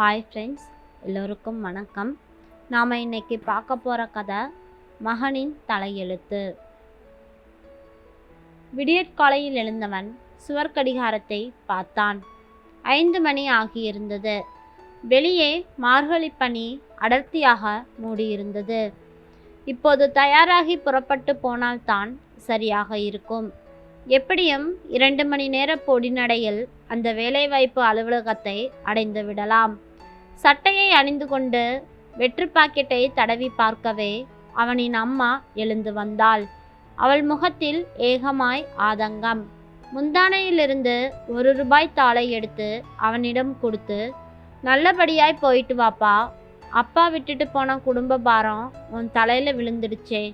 Hi friends, எல்லோருக்கும் வணக்கம். நாம் இன்னைக்கு பார்க்க போகிற கதை மகனின் தலையெழுத்து. விடியற்காலையில் எழுந்தவன் சுவர்க்கடிகாரத்தை பார்த்தான். 5 மணி ஆகியிருந்தது. வெளியே மார்கழி பனி அடர்த்தியாக மூடியிருந்தது. இப்போது தயாராகி புறப்பட்டு போனால்தான் சரியாக இருக்கும். எப்படியும் 2 மணி நேர பொடிநடையில் அந்த வேலைவாய்ப்பு அலுவலகத்தை அடைந்து விடலாம். சட்டையை அணிந்து கொண்டு வெற்று பாக்கெட்டை தடவி பார்க்கவே அவனின் அம்மா எழுந்து வந்தாள். அவள் முகத்தில் ஏகமாய் ஆதங்கம். முந்தானையிலிருந்து 1 ரூபாய் தாளை எடுத்து அவனிடம் கொடுத்து, நல்லபடியாய் போயிட்டு வாப்பா. அப்பா விட்டுட்டு போன குடும்ப பாரம் உன் தலையில் விழுந்துடுச்சே.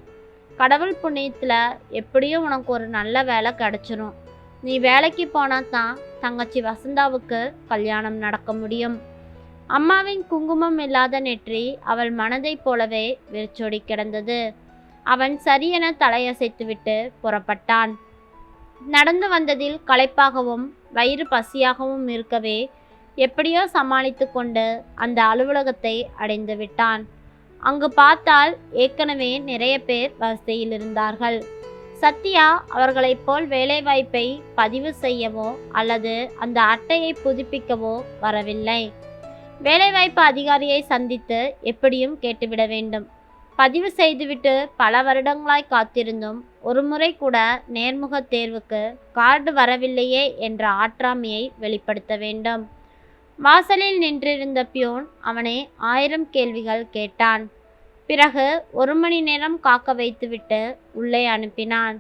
கடவுள் புண்ணியத்தில் எப்படியும் உனக்கு ஒரு நல்ல வேலை கிடச்சிரும். நீ வேலைக்கு போனால் தான் தங்கச்சி வசந்தாவுக்கு கல்யாணம் நடக்க முடியும். அம்மாவின் குங்குமம் இல்லாத நெற்றி அவள் மனதைப் போலவே வெறிச்சோடி கிடந்தது. அவன் சரியென தலையசைத்துவிட்டு புறப்பட்டான். நடந்து வந்ததில் களைப்பாகவும் வயிறு பசியாகவும் இருக்கவே எப்படியோ சமாளித்து கொண்டு அந்த அலுவலகத்தை அடைந்து விட்டான். அங்கு பார்த்தால் ஏற்கனவே நிறைய பேர் வரிசையில் இருந்தார்கள். சத்யா அவர்களைப் போல் வேலைவாய்ப்பை பதிவு செய்யவோ அல்லது அந்த அட்டையை புதுப்பிக்கவோ வரவில்லை. வேலைவாய்ப்பு அதிகாரியை சந்தித்து எப்படியும் கேட்டுவிட வேண்டும். பதிவு செய்துவிட்டு பல வருடங்களாய் காத்திருந்தும் ஒரு முறை கூட நேர்முக தேர்வுக்கு கார்டு வரவில்லையே என்ற ஆற்றாமையை வெளிப்படுத்த வேண்டும். வாசலில் நின்றிருந்த பியூன் அவனை 1000 கேள்விகள் கேட்டான். பிறகு 1 மணி நேரம் காக்க வைத்துவிட்டு உள்ளே அனுப்பினான்.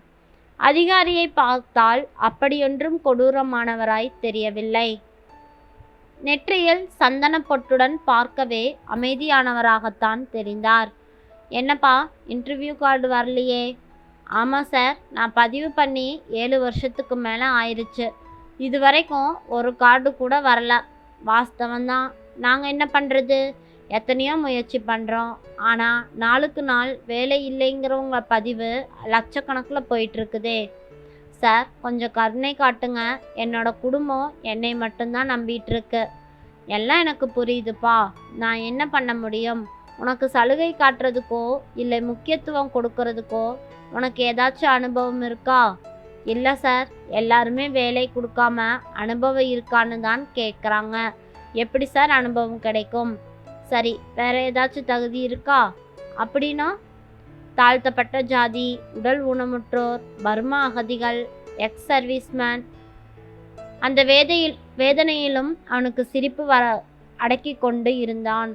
அதிகாரியை பார்த்தால் அப்படியொன்றும் கொடூரமானவராய் தெரியவில்லை. நெற்றியில் சந்தன பொட்டுடன் பார்க்கவே அமைதியானவராகத்தான் தெரிந்தார். என்னப்பா, இன்டர்வியூ கார்டு வரலையே? ஆமாம் சார், நான் பதிவு பண்ணி 7 வருஷத்துக்கு மேலே ஆயிடுச்சு. இது வரைக்கும் ஒரு கார்டு கூட வரல. வாஸ்தவந்தான். நாங்கள் என்ன பண்ணுறது? எத்தனையோ முயற்சி பண்ணுறோம். ஆனால் நாளுக்கு நாள் வேலை இல்லைங்கிறவங்க பதிவு லட்சக்கணக்கில் போயிட்டுருக்குதே. சார், கொஞ்சம் கருணை காட்டுங்க. என்னோட குடும்பம் என்னை மட்டும்தான் நம்பிட்டுருக்கு. எல்லாம் எனக்கு புரியுதுப்பா. நான் என்ன பண்ண முடியும்? உனக்கு சலுகை காட்டுறதுக்கோ இல்லை முக்கியத்துவம் கொடுக்கறதுக்கோ உனக்கு ஏதாச்சும் அனுபவம் இருக்கா? இல்லை சார், எல்லாருமே வேலை கொடுக்காம அனுபவம் இருக்கான்னு தான் கேட்குறாங்க. எப்படி சார் அனுபவம் கிடைக்கும்? சரி, வேற ஏதாச்சும் தகுதி இருக்கா? அப்படின்னா தாழ்த்தப்பட்ட ஜாதி, உடல் ஊனமுற்றோர், பர்மா அகதிகள், எக்ஸ் சர்வீஸ்மேன். அந்த வேதனையிலும் அவனுக்கு சிரிப்பு அடக்கி கொண்டு இருந்தான்.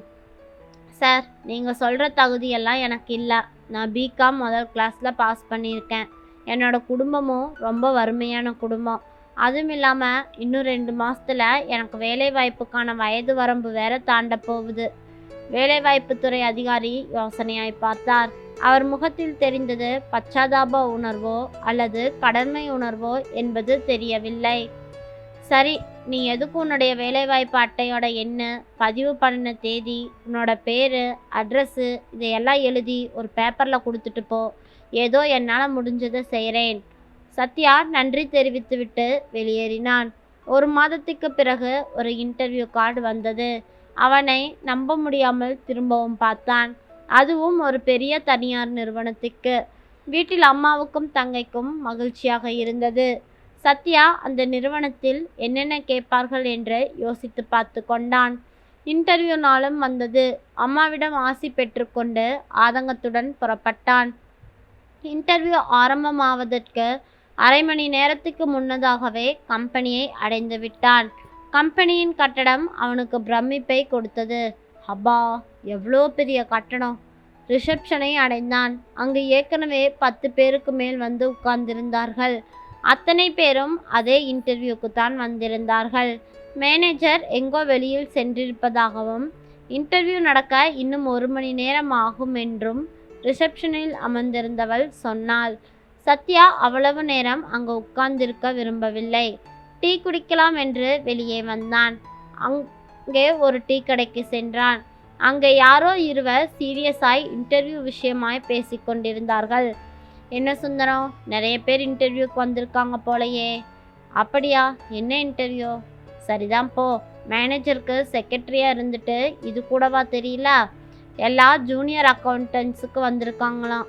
சார், நீங்கள் சொல்கிற தகுதியெல்லாம் எனக்கு இல்லை. நான் பிகாம் முதல் கிளாஸில் பாஸ் பண்ணியிருக்கேன். என்னோட குடும்பமும் ரொம்ப வறுமையான குடும்பம். அதுவும் இல்லாமல் இன்னும் 2 மாதத்தில் எனக்கு வேலைவாய்ப்புக்கான வயது வரம்பு வேற தாண்ட போகுது. வேலைவாய்ப்புத்துறை அதிகாரி யோசனையாய் பார்த்தார். அவர் முகத்தில் தெரிந்தது பச்சாதாப உணர்வோ அல்லது கடமை உணர்வோ என்பது தெரியவில்லை. சரி, நீ எதுக்கு உன்னுடைய வேலைவாய்ப்பு அட்டையோட எண்ணு, பதிவு பண்ணின தேதி, உன்னோட பேர், அட்ரஸ்ஸு இதையெல்லாம் எழுதி ஒரு பேப்பரில் கொடுத்துட்டு போ. ஏதோ என்னால் முடிஞ்சதை செய்கிறேன். சத்யா நன்றி தெரிவித்துவிட்டு வெளியேறினான். 1 மாதத்துக்கு பிறகு ஒரு இன்டர்வியூ கார்டு வந்தது. அவனை நம்ப முடியாமல் திரும்பவும் பார்த்தான். அதுவும் ஒரு பெரிய தனியார் நிறுவனத்துக்கு. வீட்டில் அம்மாவுக்கும் தங்கைக்கும் மகிழ்ச்சியாக இருந்தது. சத்யா அந்த நிறுவனத்தில் என்னென்ன கேட்பார்கள் என்று யோசித்து பார்த்து கொண்டான். இன்டர்வியூ நாளும் வந்தது. அம்மாவிடம் ஆசி பெற்றுக்கொண்டு ஆதங்கத்துடன் புறப்பட்டான். இன்டர்வியூ ஆரம்பமாவதற்கு அரை மணி நேரத்துக்கு முன்னதாகவே கம்பெனியை அடைந்து விட்டான். கம்பெனியின் கட்டடம் அவனுக்கு பிரமிப்பை கொடுத்தது. அப்பா, எவ்வளோ பெரிய கட்டடம்! ரிசப்ஷனை அடைந்தான். அங்கு ஏற்கனவே 10 பேருக்கு மேல் வந்து உட்கார்ந்திருந்தார்கள். அத்தனை பேரும் அதே இன்டர்வியூக்கு தான் வந்திருந்தார்கள். மேனேஜர் எங்கோ வெளியில் சென்றிருப்பதாகவும் இன்டர்வியூ நடக்க இன்னும் 1 மணி நேரம் ஆகும் என்றும் ரிசப்ஷனில் அமர்ந்திருந்தவள் சொன்னாள். சத்யா அவ்வளவு நேரம் அங்கு உட்கார்ந்திருக்க விரும்பவில்லை. டீ குடிக்கலாம் என்று வெளியே வந்தான். அங்கே ஒரு டீ கடைக்கு சென்றான். அங்கே யாரோ இருவர் சீரியஸாய் இன்டர்வியூ விஷயமாய் பேசிக்கொண்டிருந்தார்கள். என்ன சுந்தரம், நிறைய பேர் இன்டர்வியூக்கு வந்திருக்காங்க போலையே. அப்படியா? என்ன இன்டர்வியூ? சரிதான் போ, மேனேஜருக்கு செக்ரட்டரியாக இருந்துட்டு இது கூடவா தெரியல? எல்லா ஜூனியர் அக்கௌண்டன்ஸுக்கு வந்திருக்காங்களாம்.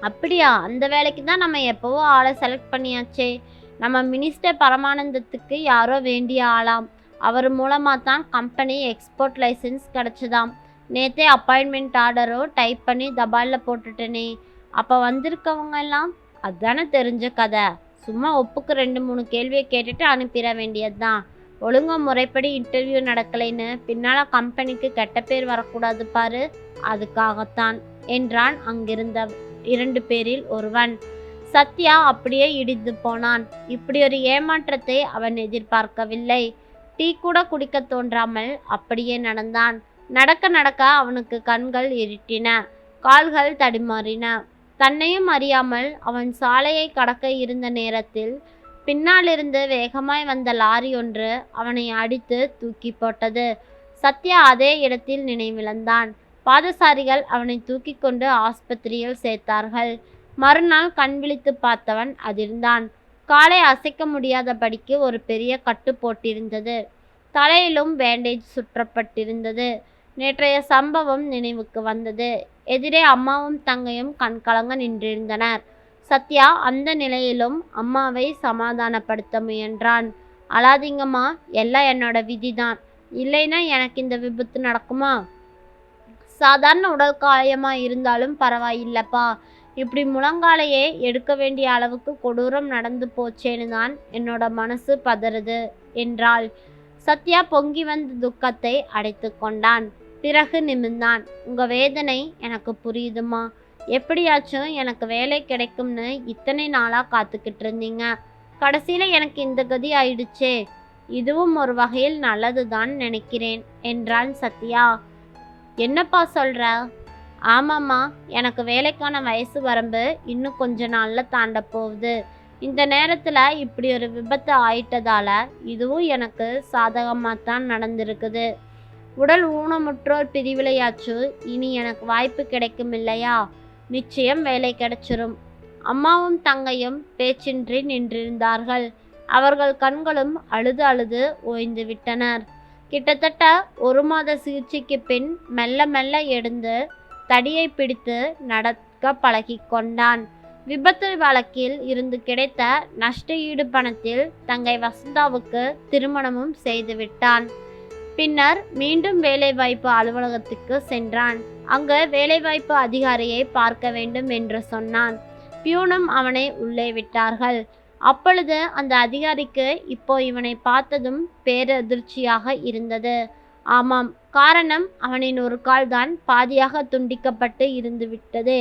அப்படியா? அந்த வேலைக்கு தான் நம்ம எப்போவோ ஆளை செலக்ட் பண்ணியாச்சே. நம்ம மினிஸ்டர் பரமானந்தத்துக்கு யாரோ வேண்டிய ஆளாம். அவர் மூலமாக தான் கம்பெனி எக்ஸ்போர்ட் லைசன்ஸ் கிடச்சிதாம். நேற்றே அப்பாயின்மெண்ட் ஆர்டரும் டைப் பண்ணி தபாலில் போட்டுட்டேனே. அப்போ வந்திருக்கவங்க எல்லாம் அதுதானே தெரிஞ்ச கதை. சும்மா ஒப்புக்கு 2-3 கேள்வியை கேட்டுட்டு அனுப்பிட வேண்டியது தான். ஒழுங்காக முறைப்படி இன்டர்வியூ நடக்கலைன்னு பின்னால் கம்பெனிக்கு கெட்ட பேர் வரக்கூடாது பாரு, அதுக்காகத்தான் என்றான் அங்கிருந்த 2 பேரில் ஒருவன். சத்யா அப்படியே இடிந்து போனான். இப்படி ஒரு ஏமாற்றத்தை அவன் எதிர்பார்க்கவில்லை. டீ கூட குடிக்க தோன்றாமல் அப்படியே நடந்தான். நடக்க நடக்க அவனுக்கு கண்கள் இருட்டின, கால்கள் தடுமாறின. தன்னையும் அறியாமல் அவன் சாலையை கடக்க இருந்த நேரத்தில் பின்னாலிருந்து வேகமாய் வந்த லாரி ஒன்று அவனை அடித்து தூக்கி போட்டது. சத்யா அதே இடத்தில் நினைவிழந்தான். பாதசாரிகள் அவனை தூக்கி கொண்டு ஆஸ்பத்திரியில் சேர்த்தார்கள். மறுநாள் கண் விழித்து பார்த்தவன் அதிர்ந்தான். காலை அசைக்க முடியாதபடிக்கு ஒரு பெரிய கட்டு போட்டிருந்தது. தலையிலும் பேண்டேஜ் சுற்றப்பட்டிருந்தது. நேற்றைய சம்பவம் நினைவுக்கு வந்தது. எதிரே அம்மாவும் தங்கையும் கண்கலங்க நின்றிருந்தனர். சத்யா அந்த நிலையிலும் அம்மாவை சமாதானப்படுத்த முயன்றான். அழாதீங்கம்மா, எல்லாம் என்னோட விதிதான். இல்லைன்னா எனக்கு இந்த விபத்து நடக்குமா? சாதாரண உடல் காயமாக இருந்தாலும் பரவாயில்லப்பா. இப்படி முழங்காலையே எடுக்க வேண்டிய அளவுக்கு கொடூரம் நடந்து போச்சேன்னு தான் என்னோட மனசு பதறுது என்றாள். சத்யா பொங்கி வந்த துக்கத்தை அடைத்து கொண்டான். பிறகு நிமிர்ந்தான். உங்கள் வேதனை எனக்கு புரியுதுமா. எப்படியாச்சும் எனக்கு வேலை கிடைக்கும்னு இத்தனை நாளாக காத்துக்கிட்டு இருந்தீங்க. கடைசியில் எனக்கு இந்த கதி ஆயிடுச்சே. இதுவும் ஒரு வகையில் நல்லது தான் நினைக்கிறேன் என்றான் சத்யா. என்னப்பா சொல்கிற? ஆமாம்மா, எனக்கு வேலைக்கான வயசு வரம்பு இன்னும் கொஞ்ச நாளில் தாண்ட போகுது. இந்த நேரத்தில் இப்படி ஒரு விபத்து ஆயிட்டதால இதுவும் எனக்கு சாதகமாக தான் நடந்திருக்குது. உடல் ஊனமுற்றோர் பிரிவிலையாச்சும் இனி எனக்கு வாய்ப்பு கிடைக்கும் இல்லையா? நிச்சயம் வேலை கிடைச்சிரும். அம்மாவும் தங்கையும் பேச்சின்றி நின்றிருந்தார்கள். அவர்கள் கண்களும் அழுது அழுது ஓய்ந்து விட்டனர். கிட்டத்தட்ட 1 மாத சிகிச்சைக்கு பின் மெல்ல மெல்ல எழுந்து தடியை பிடித்து நடக்க பழகி கொண்டான். விபத்து வழக்கில் இருந்து கிடைத்த நஷ்ட ஈடு பணத்தில் தங்கை வசந்தாவுக்கு திருமணமும் செய்துவிட்டான். பின்னர் மீண்டும் வேலைவாய்ப்பு அலுவலகத்துக்கு சென்றான். அங்கு வேலைவாய்ப்பு அதிகாரியை பார்க்க வேண்டும் என்று சொன்னான். பியூனும் அவனை உள்ளே விட்டார்கள். அப்பொழுது அந்த அதிகாரிக்கு இப்போ இவனை பார்த்ததும் பேரதிர்ச்சியாக இருந்தது. ஆமாம், காரணம் அவனின் ஒரு கால் தான் பாதியாக துண்டிக்கப்பட்டு இருந்து விட்டது.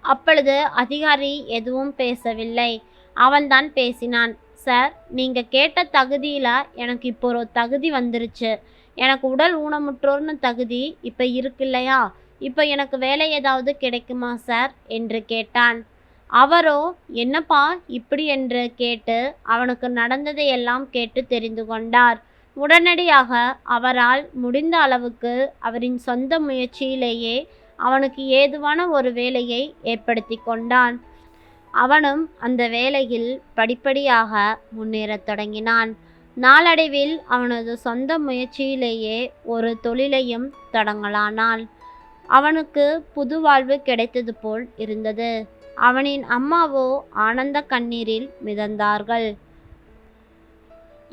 அப்பொழுது அதிகாரி எதுவும் பேசவில்லை. அவன்தான் பேசினான். சார், நீங்கள் கேட்ட தகுதியில் எனக்கு இப்போ ஒரு தகுதி வந்துருச்சு. எனக்கு உடல் ஊனமுற்றோர்னு தகுதி இப்போ இருக்கு இல்லையா? இப்போ எனக்கு வேலை ஏதாவது கிடைக்குமா சார் என்று கேட்டான். அவரோ என்னப்பா இப்படி என்று கேட்டு அவனுக்கு நடந்ததை எல்லாம் கேட்டு தெரிந்து கொண்டார். உடனடியாக அவரால் முடிந்த அளவுக்கு அவரின் சொந்த முயற்சியிலேயே அவனுக்கு ஏதுவான ஒரு வேலையை ஏற்படுத்தி கொண்டான். அவனும் அந்த வேலையில் படிப்படியாக முன்னேறத் தொடங்கினான். நாளடைவில் அவனது சொந்த முயற்சியிலேயே ஒரு தொழிலையும் தொடங்கலானான். அவனுக்கு புது வாழ்வு கிடைத்தது போல் இருந்தது. அவனின் அம்மாவோ ஆனந்த கண்ணீரில் மிதந்தார்கள்.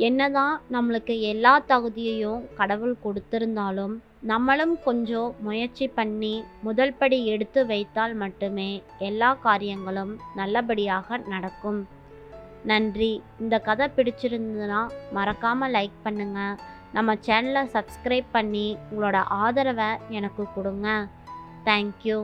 என்னதான் நம்மளுக்கு எல்லா தகுதியையும் கடவுள் கொடுத்திருந்தாலும் நம்மளும் கொஞ்சம் முயற்சி பண்ணி முதல் படி எடுத்து வைத்தால் மட்டுமே எல்லா காரியங்களும் நல்லபடியாக நடக்கும். நன்றி. இந்த கதை பிடிச்சிருந்ததுன்னா மறக்காமல் லைக் பண்ணுங்கள். நம்ம சேனலை சப்ஸ்கிரைப் பண்ணி உங்களோட ஆதரவை எனக்கு கொடுங்க. தேங்க்யூ.